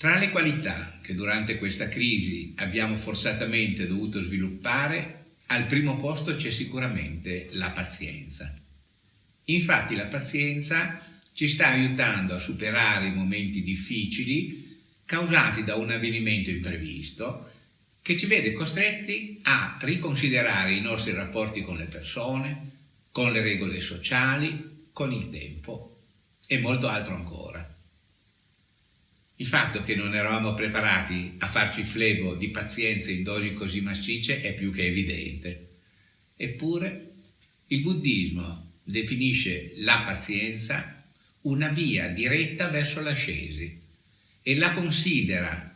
Tra le qualità che durante questa crisi abbiamo forzatamente dovuto sviluppare, al primo posto c'è sicuramente la pazienza. Infatti la pazienza ci sta aiutando a superare i momenti difficili causati da un avvenimento imprevisto che ci vede costretti a riconsiderare i nostri rapporti con le persone, con le regole sociali, con il tempo e molto altro ancora. Il fatto che non eravamo preparati a farci flebo di pazienza in dosi così massicce è più che evidente. Eppure il buddismo definisce la pazienza una via diretta verso l'ascesi e la considera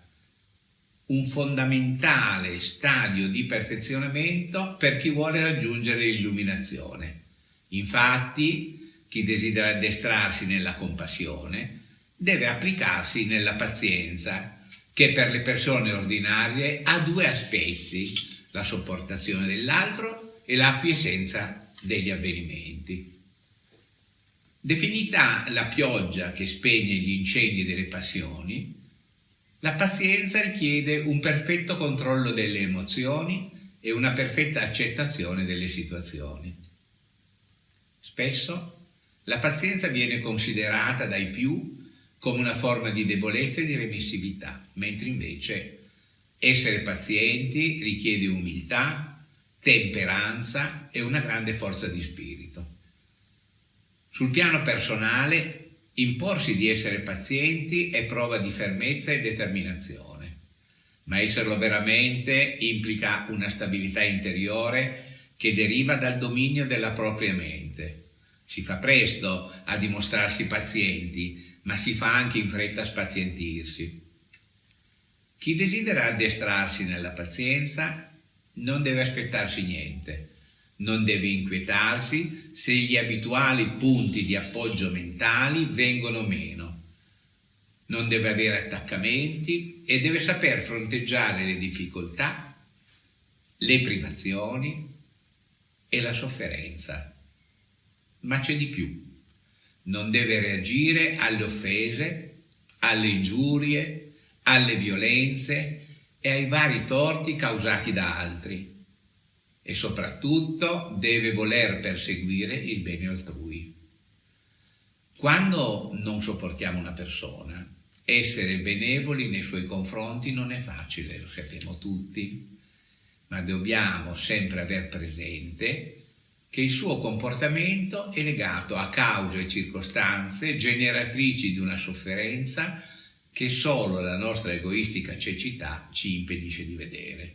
un fondamentale stadio di perfezionamento per chi vuole raggiungere l'illuminazione. Infatti, chi desidera addestrarsi nella compassione deve applicarsi nella pazienza, che per le persone ordinarie ha due aspetti: la sopportazione dell'altro e l'acquiescenza degli avvenimenti. Definita la pioggia che spegne gli incendi delle passioni, la pazienza richiede un perfetto controllo delle emozioni e una perfetta accettazione delle situazioni. Spesso la pazienza viene considerata dai più come una forma di debolezza e di remissività, mentre invece essere pazienti richiede umiltà, temperanza e una grande forza di spirito. Sul piano personale, imporsi di essere pazienti è prova di fermezza e determinazione, ma esserlo veramente implica una stabilità interiore che deriva dal dominio della propria mente. Si fa presto a dimostrarsi pazienti, ma si fa anche in fretta a spazientirsi. Chi desidera addestrarsi nella pazienza non deve aspettarsi niente, non deve inquietarsi se gli abituali punti di appoggio mentali vengono meno, non deve avere attaccamenti e deve saper fronteggiare le difficoltà, le privazioni e la sofferenza. Ma c'è di più. Non deve reagire alle offese, alle ingiurie, alle violenze e ai vari torti causati da altri. E soprattutto deve voler perseguire il bene altrui. Quando non sopportiamo una persona, essere benevoli nei suoi confronti non è facile, lo sappiamo tutti, ma dobbiamo sempre aver presente che il suo comportamento è legato a cause e circostanze generatrici di una sofferenza che solo la nostra egoistica cecità ci impedisce di vedere.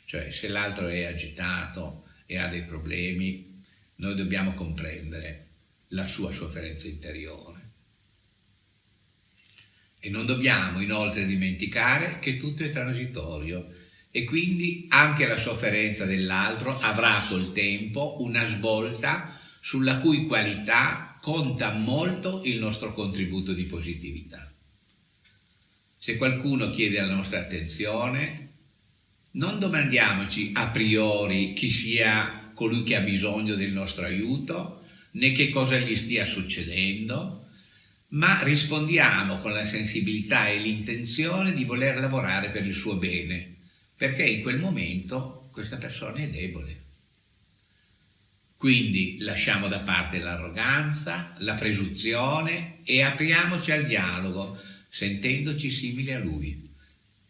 Cioè, se l'altro è agitato e ha dei problemi, noi dobbiamo comprendere la sua sofferenza interiore. E non dobbiamo inoltre dimenticare che tutto è transitorio e quindi anche la sofferenza dell'altro avrà col tempo una svolta sulla cui qualità conta molto il nostro contributo di positività. Se qualcuno chiede la nostra attenzione, non domandiamoci a priori chi sia colui che ha bisogno del nostro aiuto, né che cosa gli stia succedendo, ma rispondiamo con la sensibilità e l'intenzione di voler lavorare per il suo bene, perché in quel momento questa persona è debole. Quindi lasciamo da parte l'arroganza, la presunzione e apriamoci al dialogo, sentendoci simili a lui.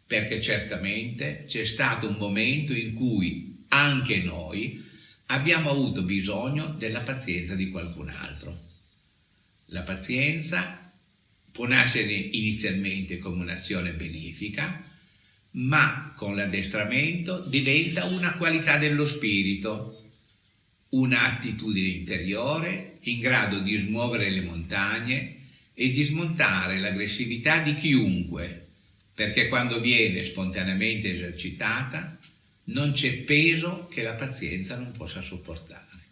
Perché certamente c'è stato un momento in cui anche noi abbiamo avuto bisogno della pazienza di qualcun altro. La pazienza può nascere inizialmente come un'azione benefica, ma con l'addestramento diventa una qualità dello spirito, un'attitudine interiore in grado di smuovere le montagne e di smontare l'aggressività di chiunque, perché quando viene spontaneamente esercitata non c'è peso che la pazienza non possa sopportare.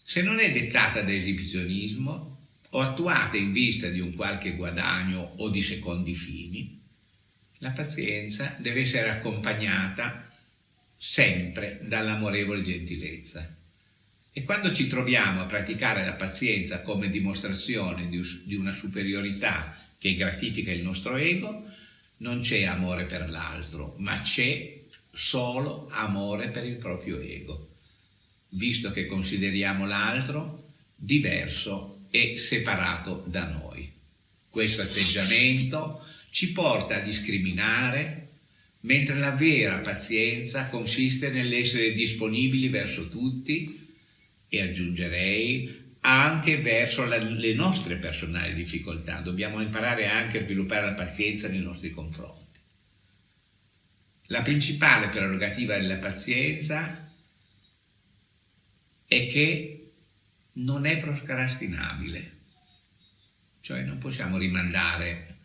Se non è dettata da esibizionismo o attuata in vista di un qualche guadagno o di secondi fini, la pazienza deve essere accompagnata sempre dall'amorevole gentilezza. E quando ci troviamo a praticare la pazienza come dimostrazione di una superiorità che gratifica il nostro ego, non c'è amore per l'altro, ma c'è solo amore per il proprio ego, visto che consideriamo l'altro diverso e separato da noi. Questo atteggiamento ci porta a discriminare, mentre la vera pazienza consiste nell'essere disponibili verso tutti e, aggiungerei, anche verso le nostre personali difficoltà. Dobbiamo imparare anche a sviluppare la pazienza nei nostri confronti. La principale prerogativa della pazienza è che non è procrastinabile, cioè non possiamo rimandare,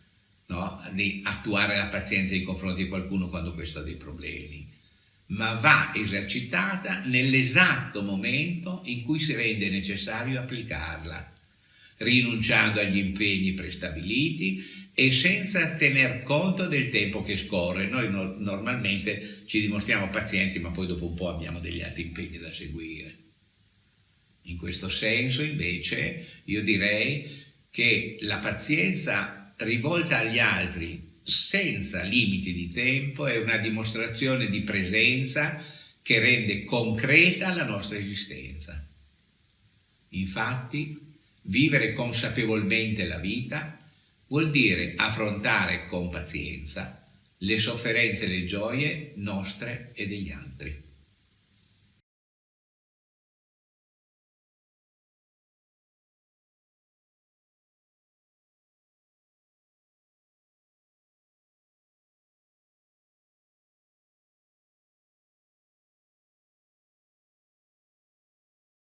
no, di attuare la pazienza nei confronti di qualcuno quando questo ha dei problemi, ma va esercitata nell'esatto momento in cui si rende necessario applicarla, rinunciando agli impegni prestabiliti e senza tener conto del tempo che scorre. Noi normalmente ci dimostriamo pazienti, ma poi dopo un po' abbiamo degli altri impegni da seguire. In questo senso, invece, io direi che la pazienza rivolta agli altri senza limiti di tempo è una dimostrazione di presenza che rende concreta la nostra esistenza. Infatti, vivere consapevolmente la vita vuol dire affrontare con pazienza le sofferenze e le gioie nostre e degli altri.